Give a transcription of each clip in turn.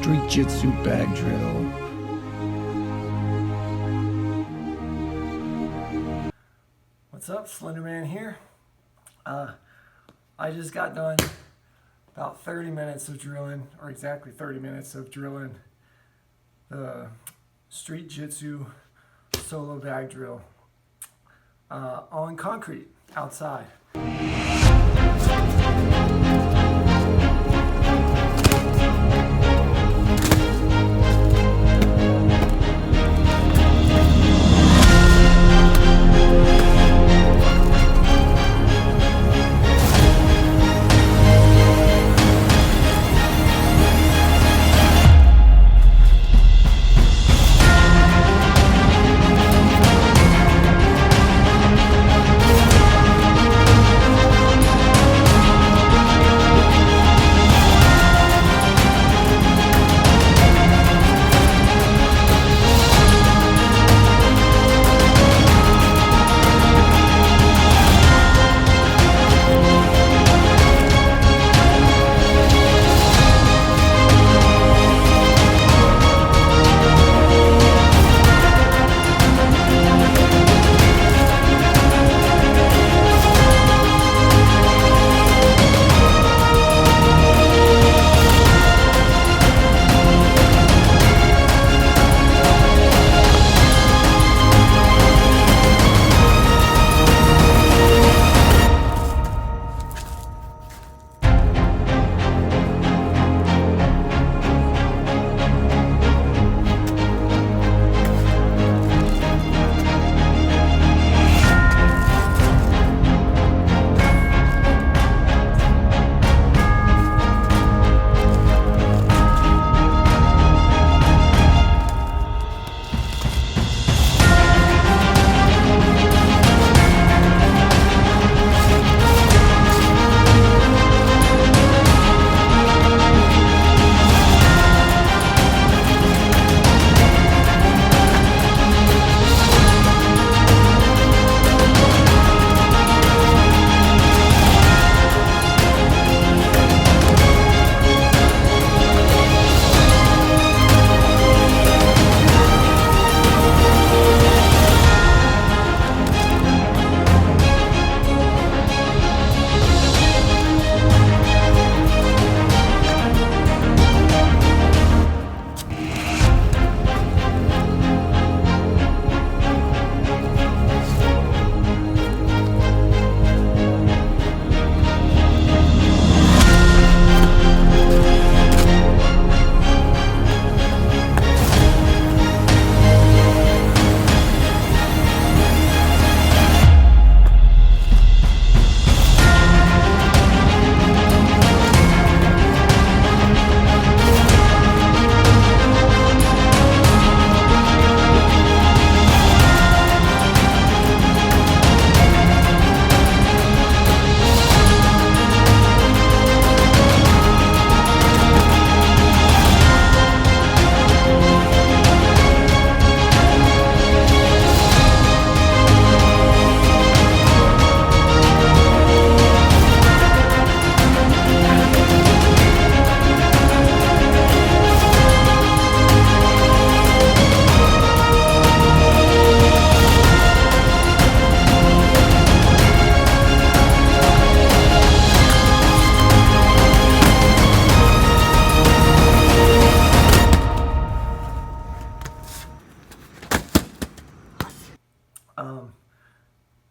Street-Jitsu bag drill. What's up, SLENDERMAN here. I just got done about 30 minutes of drilling, or exactly 30 minutes of drilling the Street-Jitsu solo bag drill on concrete outside.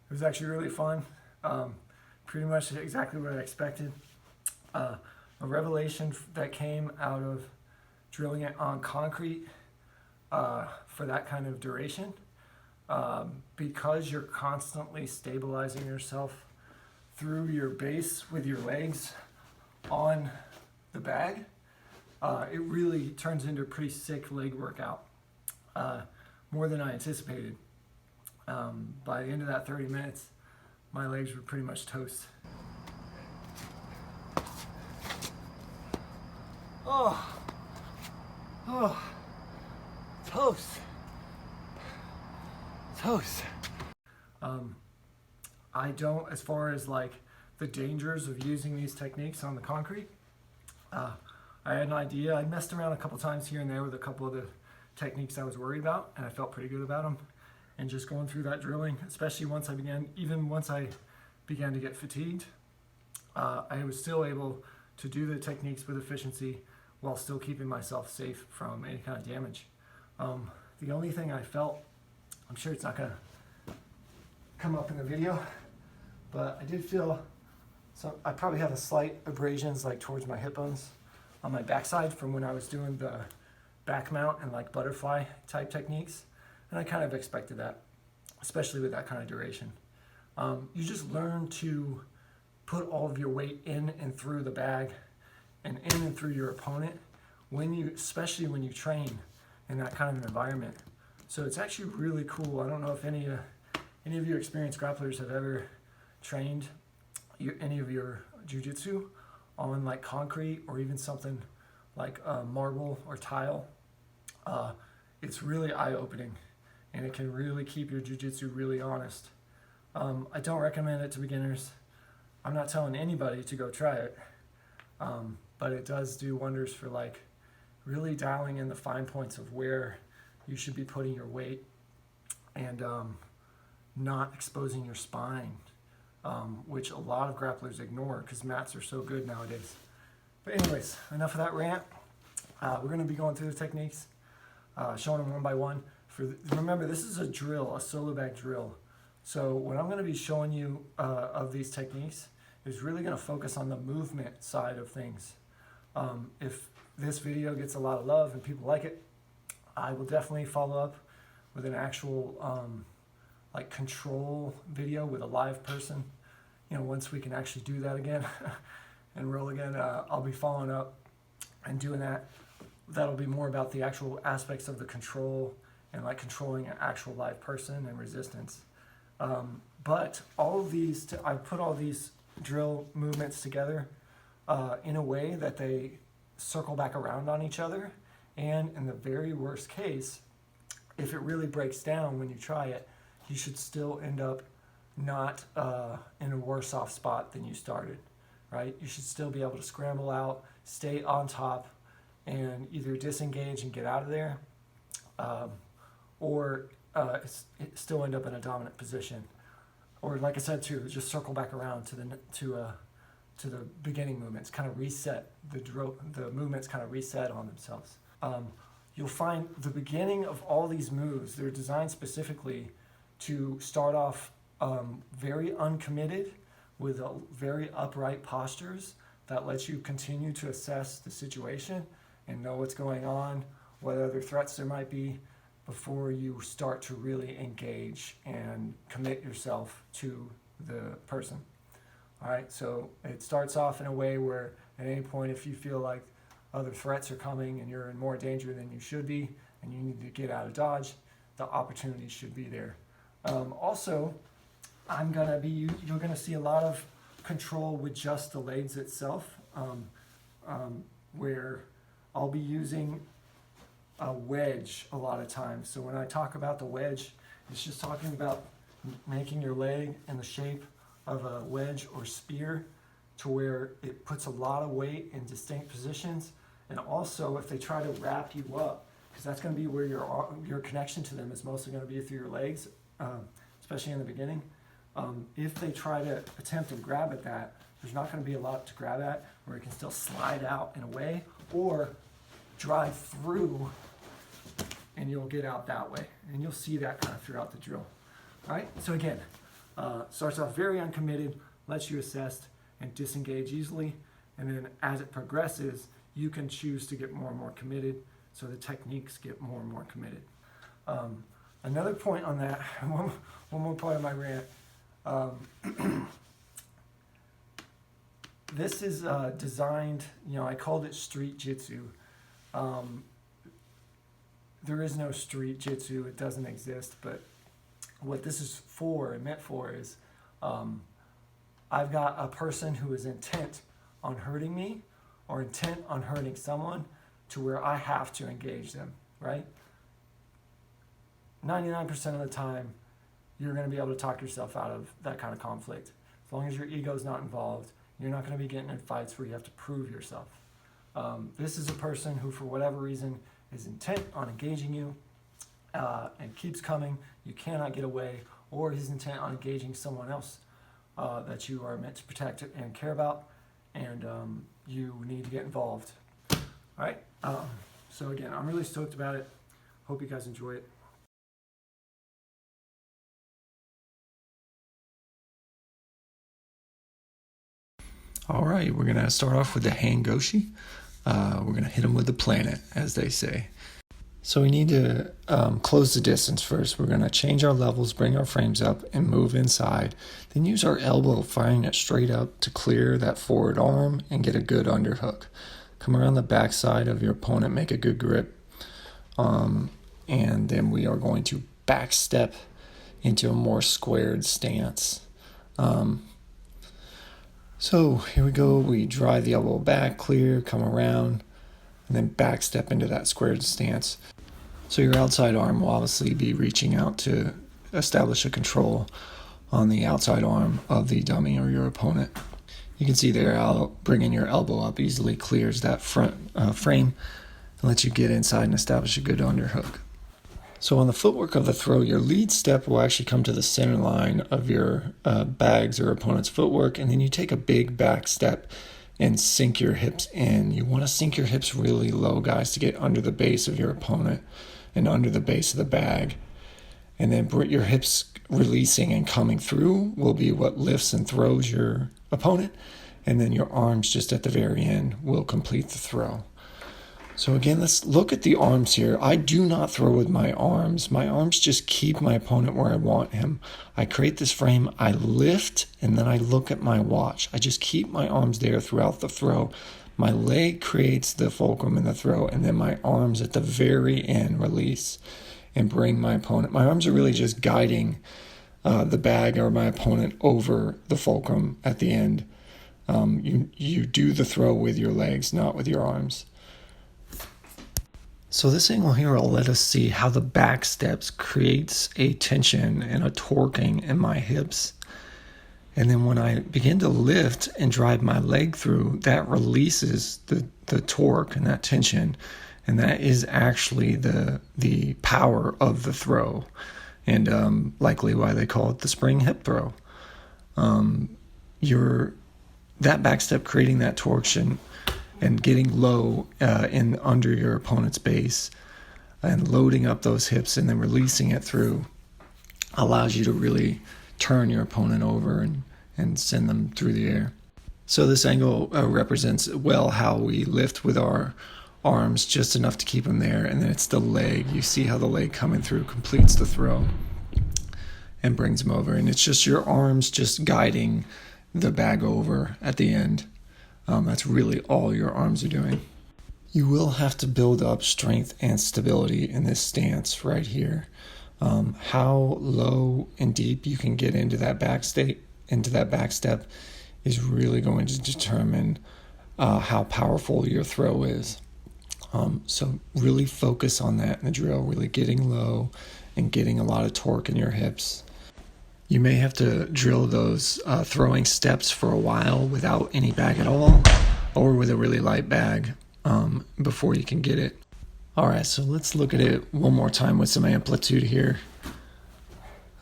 It was actually really fun. Pretty much exactly what I expected. A revelation that came out of drilling it on concrete for that kind of duration. Because you're constantly stabilizing yourself through your base with your legs on the bag, it really turns into a pretty sick leg workout, more than I anticipated. By the end of that 30 minutes, my legs were pretty much toast. Toast. I don't, as far as like the dangers of using these techniques on the concrete, I had an idea. I messed around a couple times here and there with a couple of the techniques I was worried about, and I felt pretty good about them. And just going through that drilling, especially once I began to get fatigued, I was still able to do the techniques with efficiency while still keeping myself safe from any kind of damage. The only thing I felt, I'm sure it's not gonna come up in the video, but I did feel, so I probably have a slight abrasions like towards my hip bones on my backside from when I was doing the back mount and like butterfly type techniques. And I kind of expected that, especially with that kind of duration. You just learn to put all of your weight in and through the bag and in and through your opponent especially when you train in that kind of an environment. So it's actually really cool. I don't know if any of your experienced grapplers have ever trained any of your jiu-jitsu on like concrete or even something like marble or tile. It's really eye-opening, and it can really keep your jiu-jitsu really honest. I don't recommend it to beginners. I'm not telling anybody to go try it, but it does do wonders for like really dialing in the fine points of where you should be putting your weight and not exposing your spine, which a lot of grapplers ignore because mats are so good nowadays. But anyways, enough of that rant. We're going to be going through the techniques, showing them one by one. Remember, this is a drill, a solo bag drill. So what I'm going to be showing you of these techniques is really going to focus on the movement side of things. If this video gets a lot of love and people like it, I will definitely follow up with an actual like control video with a live person. You know, once we can actually do that again and roll again, I'll be following up and doing that. That'll be more about the actual aspects of the control and like controlling an actual live person and resistance. But all of these, I put all these drill movements together in a way that they circle back around on each other. And in the very worst case, if it really breaks down when you try it, you should still end up not in a worse off spot than you started, right? You should still be able to scramble out, stay on top, and either disengage and get out of there, or still end up in a dominant position. Or like I said too, just circle back around to the beginning movements, kind of reset, the movements kind of reset on themselves. You'll find the beginning of all these moves, they're designed specifically to start off very uncommitted with very upright postures that lets you continue to assess the situation and know what's going on, what other threats there might be, before you start to really engage and commit yourself to the person. All right, so it starts off in a way where at any point if you feel like other threats are coming and you're in more danger than you should be and you need to get out of dodge, the opportunity should be there. Also, you're gonna see a lot of control with just the legs itself, where I'll be using a wedge a lot of times. So when I talk about the wedge, it's just talking about making your leg in the shape of a wedge or spear to where it puts a lot of weight in distinct positions. And also if they try to wrap you up, because that's going to be where your connection to them is mostly going to be through your legs, especially in the beginning. If they try to attempt to grab at that, there's not going to be a lot to grab at, where it can still slide out in a way or drive through and you'll get out that way. And you'll see that kind of throughout the drill. All right, so again, starts off very uncommitted, lets you assess and disengage easily, and then as it progresses, you can choose to get more and more committed, so the techniques get more and more committed. Another point on that, one more part of my rant. This is designed, I called it Street-Jitsu. There is no Street-Jitsu, it doesn't exist, but what this is for and meant for is I've got a person who is intent on hurting me or intent on hurting someone to where I have to engage them, right? 99% of the time, you're going to be able to talk yourself out of that kind of conflict. As long as your ego's not involved, you're not going to be getting in fights where you have to prove yourself. This is a person who, for whatever reason, is intent on engaging you and keeps coming. You cannot get away, or he's intent on engaging someone else that you are meant to protect and care about, and you need to get involved. All right. So again, I'm really stoked about it. Hope you guys enjoy it. All right, we're going to start off with the Hangoshi. We're going to hit them with the planet, as they say. So we need to close the distance first. We're going to change our levels, bring our frames up, and move inside. Then use our elbow, firing it straight up to clear that forward arm and get a good underhook. Come around the back side of your opponent, make a good grip. And then we are going to back step into a more squared stance. So here we go. We drive the elbow back, clear, come around, and then back step into that squared stance. So your outside arm will obviously be reaching out to establish a control on the outside arm of the dummy or your opponent. You can see there how bringing your elbow up easily clears that front frame and lets you get inside and establish a good underhook. So on the footwork of the throw, your lead step will actually come to the center line of your bag's or opponent's footwork, and then you take a big back step and sink your hips in. You want to sink your hips really low, guys, to get under the base of your opponent and under the base of the bag. And then your hips releasing and coming through will be what lifts and throws your opponent, and then your arms just at the very end will complete the throw. So again, let's look at the arms here. I do not throw with my arms. My arms just keep my opponent where I want him. I create this frame, I lift, and then I look at my watch. I just keep my arms there throughout the throw. My leg creates the fulcrum in the throw, and then my arms at the very end release and bring my opponent. My arms are really just guiding the bag or my opponent over the fulcrum at the end. You do the throw with your legs, not with your arms. So this angle here will let us see how the back steps creates a tension and a torquing in my hips. And then when I begin to lift and drive my leg through, that releases the torque and that tension. And that is actually the power of the throw. And likely why they call it the spring hip throw. That back step creating that torsion and getting low in under your opponent's base and loading up those hips and then releasing it through allows you to really turn your opponent over and send them through the air. So this angle represents well how we lift with our arms just enough to keep them there, and then it's the leg. You see how the leg coming through completes the throw and brings them over, and it's just your arms just guiding the bag over at the end. That's really all your arms are doing. You will have to build up strength and stability in this stance right here. How low and deep you can get into that back step is really going to determine how powerful your throw is. So really focus on that in the drill, really getting low and getting a lot of torque in your hips. You may have to drill those throwing steps for a while without any bag at all, or with a really light bag before you can get it. All right, so let's look at it one more time with some amplitude here.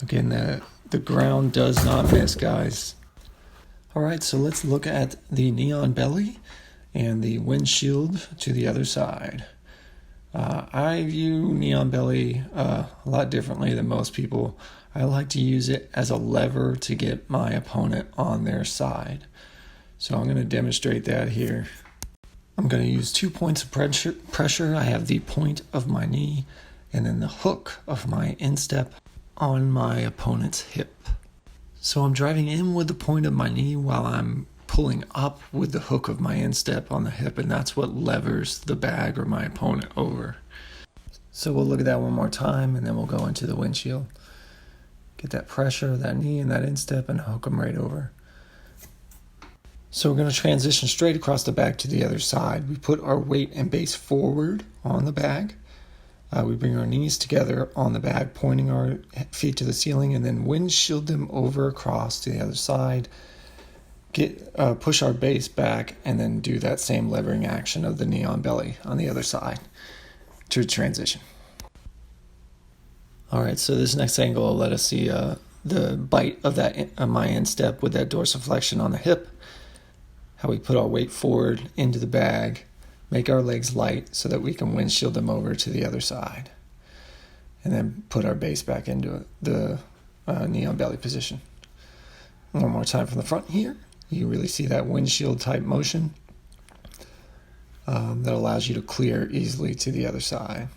Again, the ground does not miss, guys. All right, so let's look at the neon belly and the windshield to the other side. I view neon belly a lot differently than most people. I like to use it as a lever to get my opponent on their side. So I'm going to demonstrate that here. I'm going to use 2 points of pressure. I have the point of my knee and then the hook of my instep on my opponent's hip. So I'm driving in with the point of my knee while I'm pulling up with the hook of my instep on the hip, and that's what levers the bag or my opponent over. So we'll look at that one more time, and then we'll go into the windshield. Get that pressure, that knee, and that instep, and hook them right over. So we're going to transition straight across the bag to the other side. We put our weight and base forward on the bag. We bring our knees together on the bag, pointing our feet to the ceiling, and then windshield them over across to the other side. push our base back and then do that same levering action of the knee on belly on the other side to transition. All right, so this next angle will let us see the bite of that my instep with that dorsiflexion on the hip, how we put our weight forward into the bag, make our legs light so that we can windshield them over to the other side, and then put our base back into the knee on belly position. One more time from the front here. You really see that windshield type motion that allows you to clear easily to the other side.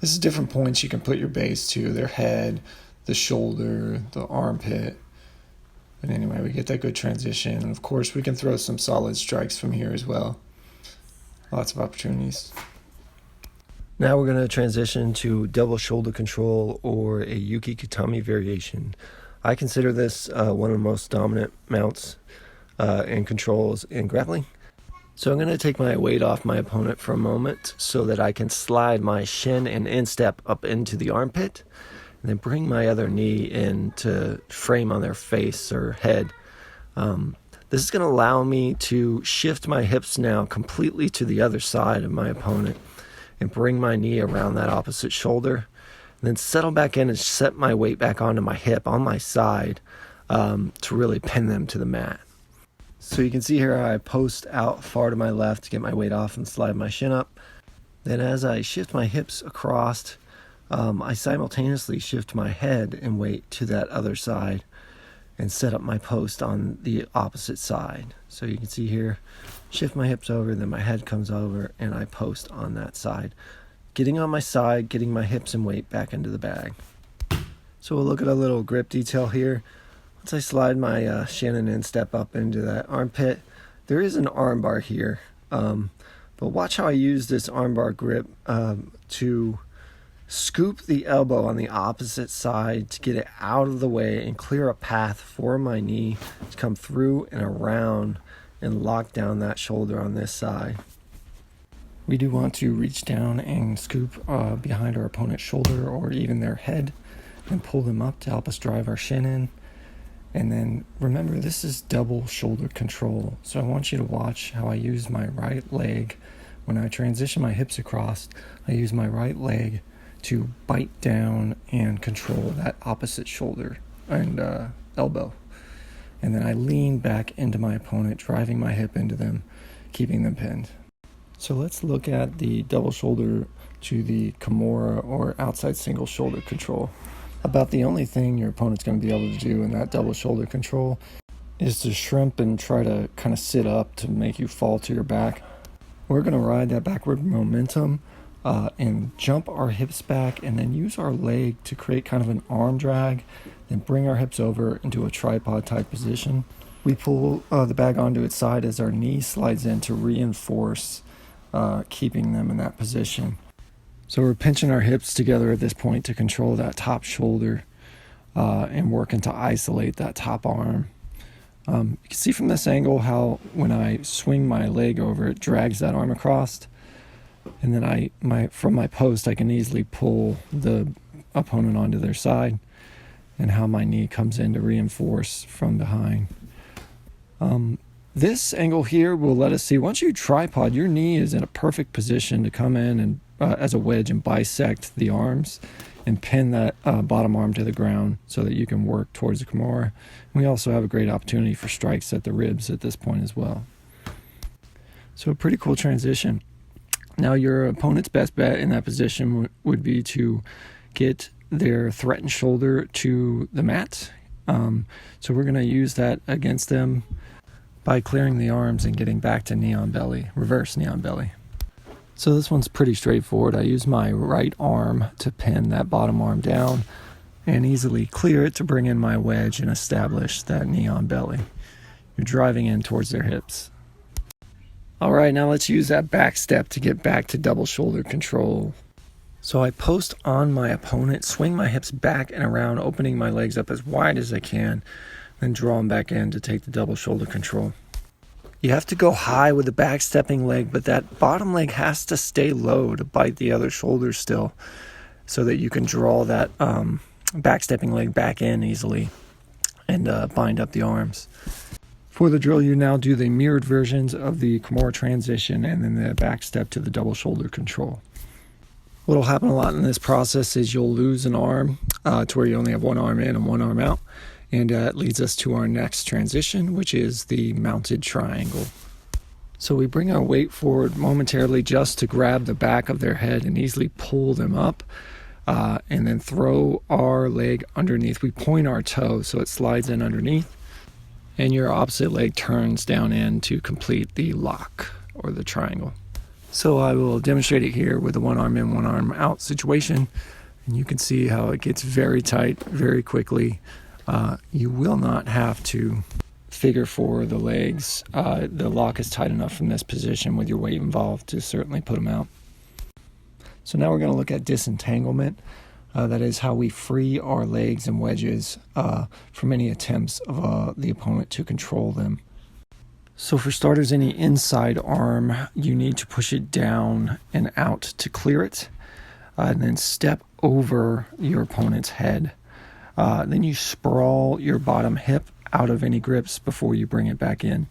This is different points you can put your base to, their head, the shoulder, the armpit. But anyway, we get that good transition. And of course, we can throw some solid strikes from here as well. Lots of opportunities. Now we're going to transition to double shoulder control, or a Yuki Kitami variation. I consider this one of the most dominant mounts and controls in grappling. So I'm going to take my weight off my opponent for a moment so that I can slide my shin and instep up into the armpit, and then bring my other knee in to frame on their face or head. This is going to allow me to shift my hips now completely to the other side of my opponent and bring my knee around that opposite shoulder, and then settle back in and set my weight back onto my hip on my side to really pin them to the mat. So you can see here I post out far to my left to get my weight off and slide my shin up. Then as I shift my hips across, I simultaneously shift my head and weight to that other side and set up my post on the opposite side. So you can see here, shift my hips over, then my head comes over, and I post on that side. Getting on my side, getting my hips and weight back into the bag. So we'll look at a little grip detail here. Once I slide my shin and instep up into that armpit, there is an arm bar here. But watch how I use this arm bar grip to scoop the elbow on the opposite side to get it out of the way and clear a path for my knee to come through and around and lock down that shoulder on this side. We do want to reach down and scoop behind our opponent's shoulder or even their head and pull them up to help us drive our shin in. And then remember, this is double shoulder control. So I want you to watch how I use my right leg. When I transition my hips across, I use my right leg to bite down and control that opposite shoulder and elbow. And then I lean back into my opponent, driving my hip into them, keeping them pinned. So let's look at the double shoulder to the KIMURA or outside single shoulder control. About the only thing your opponent's going to be able to do in that double shoulder control is to shrimp and try to kind of sit up to make you fall to your back. We're going to ride that backward momentum and jump our hips back, and then use our leg to create kind of an arm drag, then bring our hips over into a tripod type position. We pull the bag onto its side as our knee slides in to reinforce keeping them in that position. So we're pinching our hips together at this point to control that top shoulder and working to isolate that top arm. You can see from this angle how when I swing my leg over, it drags that arm across. And then from my post, I can easily pull the opponent onto their side, and how my knee comes in to reinforce from behind. This angle here will let us see, once you tripod, your knee is in a perfect position to come in and as a wedge and bisect the arms and pin that bottom arm to the ground so that you can work towards the KIMURA. We also have a great opportunity for strikes at the ribs at this point as well. So a pretty cool transition. Now your opponent's best bet in that position would be to get their threatened shoulder to the mat. So we're going to use that against them by clearing the arms and getting back to knee on belly, reverse knee on belly. So this one's pretty straightforward. I use my right arm to pin that bottom arm down and easily clear it to bring in my wedge and establish that knee on belly. You're driving in towards their hips. All right, now let's use that back step to get back to double shoulder control. So I post on my opponent, swing my hips back and around, opening my legs up as wide as I can, then draw them back in to take the double shoulder control. You have to go high with the back stepping leg, but that bottom leg has to stay low to bite the other shoulder still, so that you can draw that back stepping leg back in easily and bind up the arms. For the drill, you now do the mirrored versions of the KIMURA transition and then the back step to the double shoulder control. What will happen a lot in this process is you'll lose an arm to where you only have one arm in and one arm out. And it leads us to our next transition, which is the mounted triangle. So we bring our weight forward momentarily just to grab the back of their head and easily pull them up, and then throw our leg underneath. We point our toe so it slides in underneath, and your opposite leg turns down in to complete the lock or the triangle. So I will demonstrate it here with the one arm in, one arm out situation, and you can see how it gets very tight very quickly. You will not have to figure for the legs. The lock is tight enough from this position with your weight involved to certainly put them out. So now we're going to look at disentanglement. That is how we free our legs and wedges from any attempts of the opponent to control them. So for starters, any inside arm, you need to push it down and out to clear it, and then step over your opponent's head. Then you sprawl your bottom hip out of any grips before you bring it back in.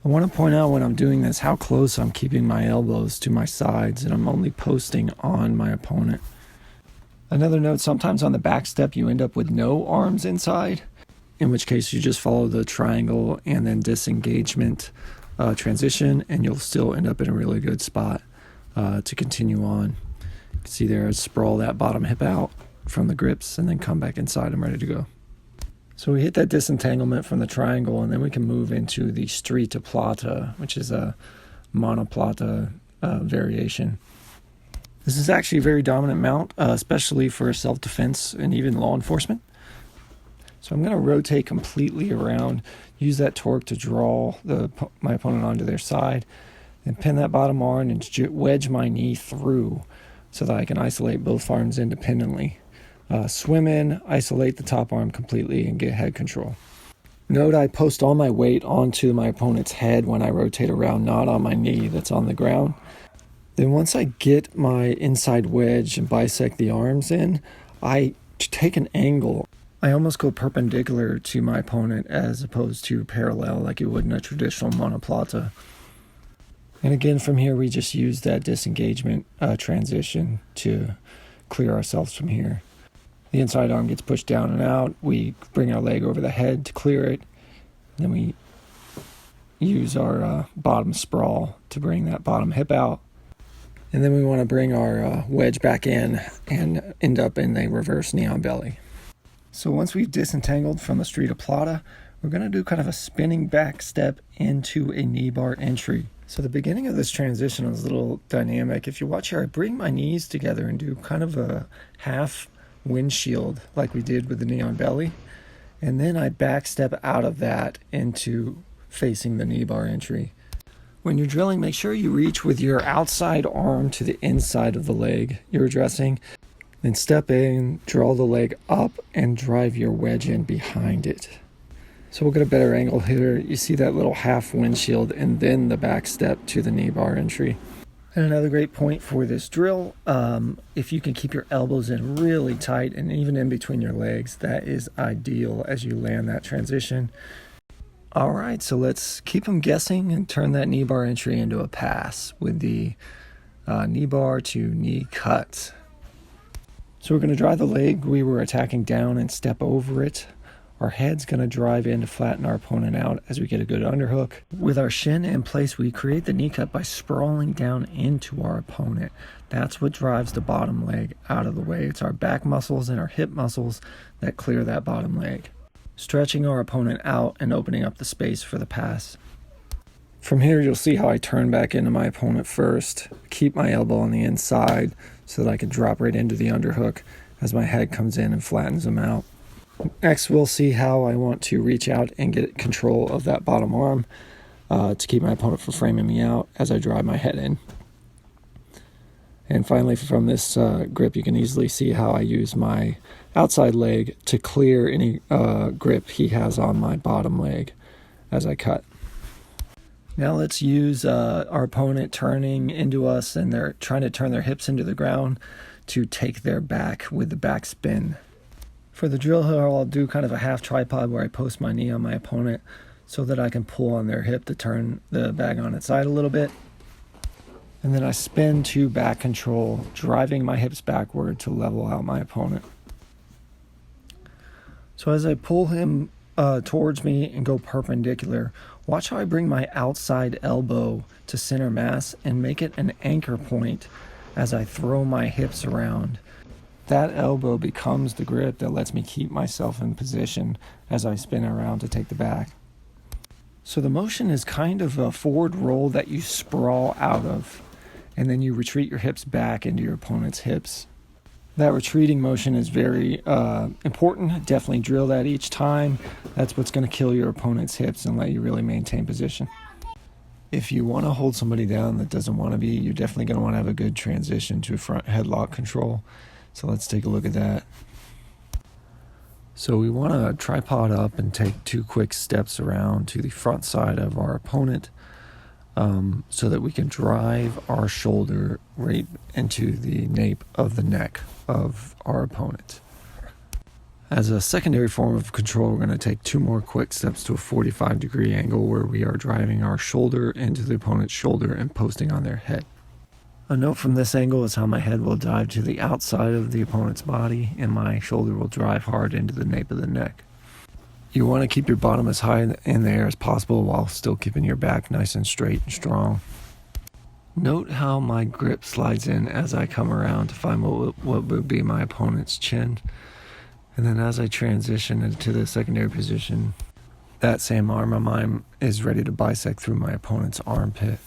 I want to point out when I'm doing this how close I'm keeping my elbows to my sides, and I'm only posting on my opponent. Another note, sometimes on the back step you end up with no arms inside, in which case you just follow the triangle and then disengagement transition, and you'll still end up in a really good spot to continue on. You can see there, sprawl that bottom hip out from the grips and then come back inside. I'm ready to go. So we hit that disentanglement from the triangle, and then we can move into the Street-Plata, which is a monoplata variation. This is actually a very dominant mount, especially for self-defense and even law enforcement. So I'm going to rotate completely around, use that torque to draw my opponent onto their side, and pin that bottom arm and wedge my knee through so that I can isolate both arms independently. Swim in, isolate the top arm completely, and get head control. Note I post all my weight onto my opponent's head when I rotate around, not on my knee that's on the ground. Then once I get my inside wedge and bisect the arms in, I take an angle. I almost go perpendicular to my opponent as opposed to parallel like you would in a traditional monoplata. And again, from here we just use that disengagement transition to clear ourselves from here. The inside arm gets pushed down and out. We bring our leg over the head to clear it. Then we use our bottom sprawl to bring that bottom hip out. And then we want to bring our wedge back in and end up in a reverse knee on belly. So once we've disentangled from the Street-Plata, we're going to do kind of a spinning back step into a knee bar entry. So the beginning of this transition is a little dynamic. If you watch here, I bring my knees together and do kind of a half windshield like we did with the knee on belly. And then I back step out of that into facing the knee bar entry. When you're drilling, make sure you reach with your outside arm to the inside of the leg you're addressing. Then step in, draw the leg up, and drive your wedge in behind it. So we'll get a better angle here. You see that little half windshield and then the back step to the knee bar entry. And another great point for this drill, if you can keep your elbows in really tight and even in between your legs, that is ideal as you land that transition. All right, so let's keep them guessing and turn that knee bar entry into a pass with the knee bar to knee cut. So we're going to drive the leg we were attacking down and step over it. Our head's going to drive in to flatten our opponent out as we get a good underhook. With our shin in place, we create the knee cut by sprawling down into our opponent. That's what drives the bottom leg out of the way. It's our back muscles and our hip muscles that clear that bottom leg, stretching our opponent out and opening up the space for the pass. From here, you'll see how I turn back into my opponent first, keep my elbow on the inside so that I can drop right into the underhook as my head comes in and flattens them out. Next, we'll see how I want to reach out and get control of that bottom arm to keep my opponent from framing me out as I drive my head in. And finally, from this grip, you can easily see how I use my outside leg to clear any grip he has on my bottom leg as I cut. Now let's use our opponent turning into us, and they're trying to turn their hips into the ground to take their back with the back spin. For the drill here, I'll do kind of a half tripod where I post my knee on my opponent so that I can pull on their hip to turn the bag on its side a little bit. And then I spin to back control, driving my hips backward to level out my opponent. So as I pull him towards me and go perpendicular, watch how I bring my outside elbow to center mass and make it an anchor point as I throw my hips around. That elbow becomes the grip that lets me keep myself in position as I spin around to take the back. So the motion is kind of a forward roll that you sprawl out of, and then you retreat your hips back into your opponent's hips. That retreating motion is very important. Definitely drill that each time. That's what's going to kill your opponent's hips and let you really maintain position. If you want to hold somebody down that doesn't want to be, you're definitely going to want to have a good transition to front headlock control. So let's take a look at that. So we want to tripod up and take 2 quick steps around to the front side of our opponent, so that we can drive our shoulder right into the nape of the neck of our opponent. As a secondary form of control, we're going to take 2 more quick steps to a 45-degree angle where we are driving our shoulder into the opponent's shoulder and posting on their head. A note from this angle is how my head will dive to the outside of the opponent's body and my shoulder will drive hard into the nape of the neck. You want to keep your bottom as high in the air as possible while still keeping your back nice and straight and strong. Note how my grip slides in as I come around to find what would be my opponent's chin. And then as I transition into the secondary position, that same arm of mine is ready to bisect through my opponent's armpit.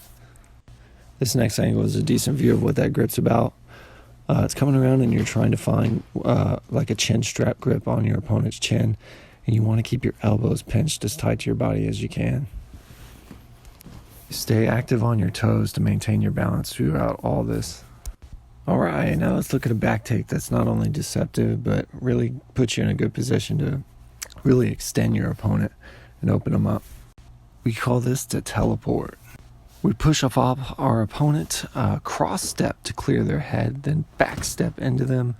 This next angle is a decent view of what that grip's about. It's coming around and you're trying to find like a chin strap grip on your opponent's chin. And you want to keep your elbows pinched as tight to your body as you can. Stay active on your toes to maintain your balance throughout all this. Alright, now let's look at a back take that's not only deceptive, but really puts you in a good position to really extend your opponent and open them up. We call this the teleport. We push off our opponent, cross step to clear their head, then back step into them.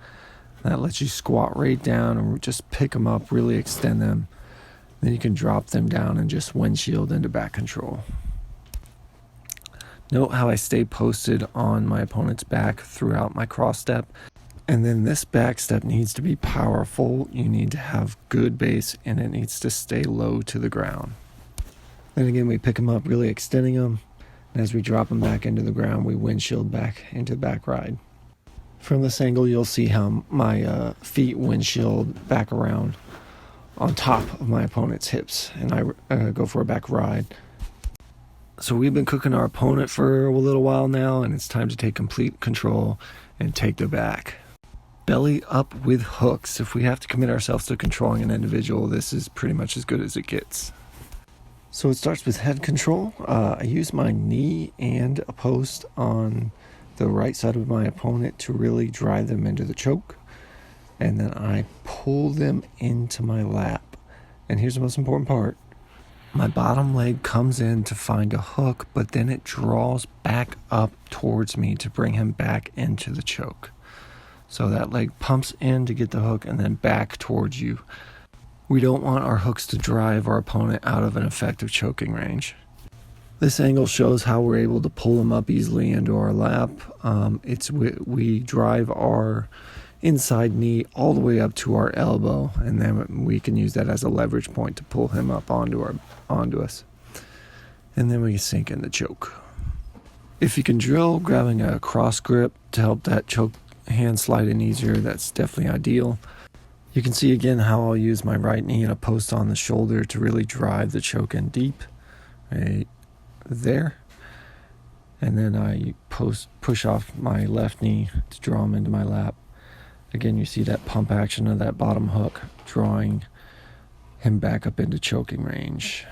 That lets you squat right down and just pick them up, really extend them. Then you can drop them down and just windshield into back control. Note how I stay posted on my opponent's back throughout my cross step. And then this back step needs to be powerful. You need to have good base and it needs to stay low to the ground. Then again, we pick them up, really extending them. And as we drop them back into the ground, we windshield back into the back ride. From this angle, you'll see how my feet windshield back around on top of my opponent's hips, and I go for a back ride. So we've been cooking our opponent for a little while now, and it's time to take complete control and take the back. Belly up with hooks. If we have to commit ourselves to controlling an individual, this is pretty much as good as it gets. So it starts with head control. I use my knee and a post on the right side of my opponent to really drive them into the choke. And then I pull them into my lap. And here's the most important part. My bottom leg comes in to find a hook, but then it draws back up towards me to bring him back into the choke. So that leg pumps in to get the hook and then back towards you. We don't want our hooks to drive our opponent out of an effective choking range. This angle shows how we're able to pull them up easily into our lap. We drive our inside knee all the way up to our elbow, and then we can use that as a leverage point to pull him up onto us. And then we sink in the choke. If you can drill, grabbing a cross grip to help that choke hand slide in easier, that's definitely ideal. You can see again how I'll use my right knee and a post on the shoulder to really drive the choke in deep. Right there, and then I push off my left knee to draw him into my lap. Again, you see that pump action of that bottom hook drawing him back up into choking range.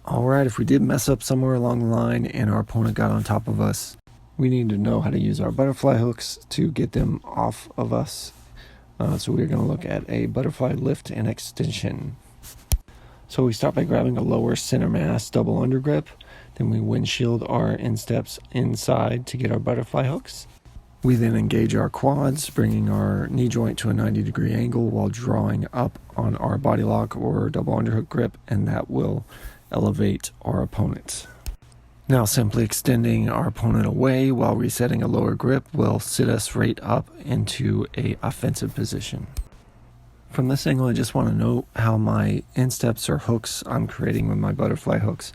Alright, if we did mess up somewhere along the line and our opponent got on top of us, we need to know how to use our butterfly hooks to get them off of us. So we're going to look at a butterfly lift and extension. So we start by grabbing a lower center mass double undergrip. Then we windshield our insteps inside to get our butterfly hooks. We then engage our quads, bringing our knee joint to a 90-degree angle while drawing up on our body lock or double underhook grip, and that will elevate our opponent. Now simply extending our opponent away while resetting a lower grip will sit us right up into a offensive position. From this angle, I just want to note how my insteps or hooks I'm creating with my butterfly hooks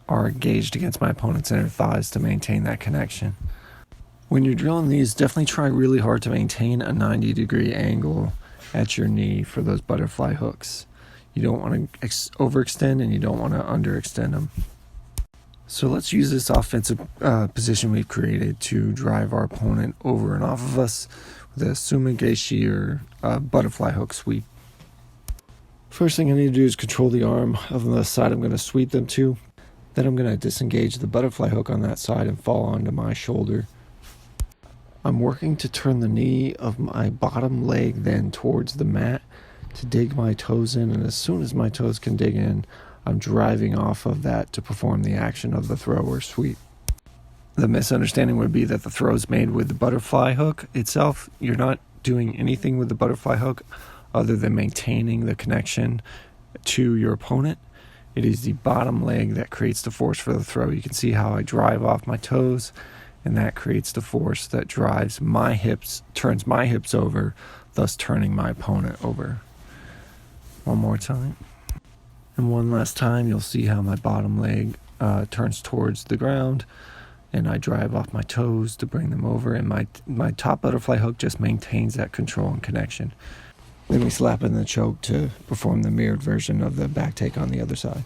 are engaged against my opponent's inner thighs to maintain that connection. When you're drilling these, definitely try really hard to maintain a 90-degree angle at your knee for those butterfly hooks. You don't want to overextend and you don't want to underextend them. So let's use this offensive position we've created to drive our opponent over and off of us with a SUMI geishi or butterfly hook sweep. First thing I need to do is control the arm of the side I'm going to sweep them to. Then I'm going to disengage the butterfly hook on that side and fall onto my shoulder. I'm working to turn the knee of my bottom leg then towards the mat to dig my toes in, and as soon as my toes can dig in, I'm driving off of that to perform the action of the throw or sweep. The misunderstanding would be that the throw is made with the butterfly hook itself. You're not doing anything with the butterfly hook other than maintaining the connection to your opponent. It is the bottom leg that creates the force for the throw. You can see how I drive off my toes, and that creates the force that drives my hips, turns my hips over, thus turning my opponent over. One more time. And one last time, you'll see how my bottom leg turns towards the ground, and I drive off my toes to bring them over, and my top butterfly hook just maintains that control and connection. Then we slap in the choke to perform the mirrored version of the back take on the other side.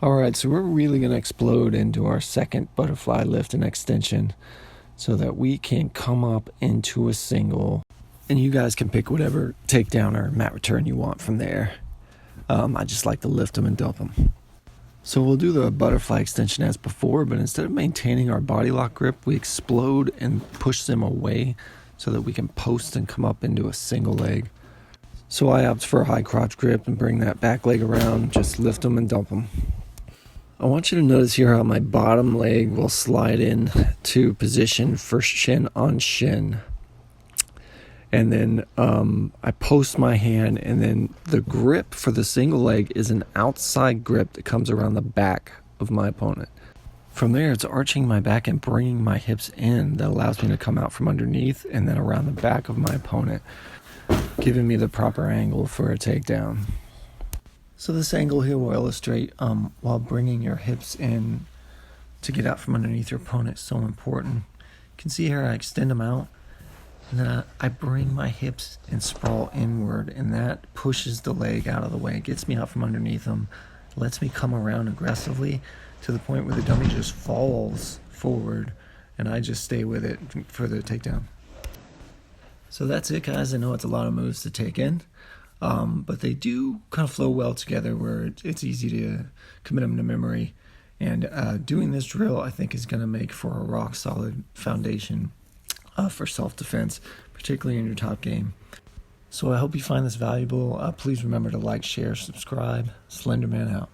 Alright, so we're really going to explode into our second butterfly lift and extension so that we can come up into a single, and you guys can pick whatever takedown or mat return you want from there. I just like to lift them and dump them. So we'll do the butterfly extension as before, but instead of maintaining our body lock grip, we explode and push them away so that we can post and come up into a single leg. So I opt for a high crotch grip and bring that back leg around, just lift them and dump them. I want you to notice here how my bottom leg will slide in to position for shin on shin. And then I post my hand, and then the grip for the single leg is an outside grip that comes around the back of my opponent. From there, it's arching my back and bringing my hips in that allows me to come out from underneath and then around the back of my opponent, giving me the proper angle for a takedown. So this angle here will illustrate while bringing your hips in to get out from underneath your opponent is so important. You can see here I extend them out, and then I bring my hips and sprawl inward, and that pushes the leg out of the way. It gets me out from underneath them, lets me come around aggressively to the point where the dummy just falls forward, and I just stay with it for the takedown. So that's it, guys. I know it's a lot of moves to take in, but they do kind of flow well together where it's easy to commit them to memory. And doing this drill, I think, is going to make for a rock-solid foundation for self-defense, particularly in your top game. So I hope you find this valuable. Please remember to like, share, subscribe. SLENDERMAN out.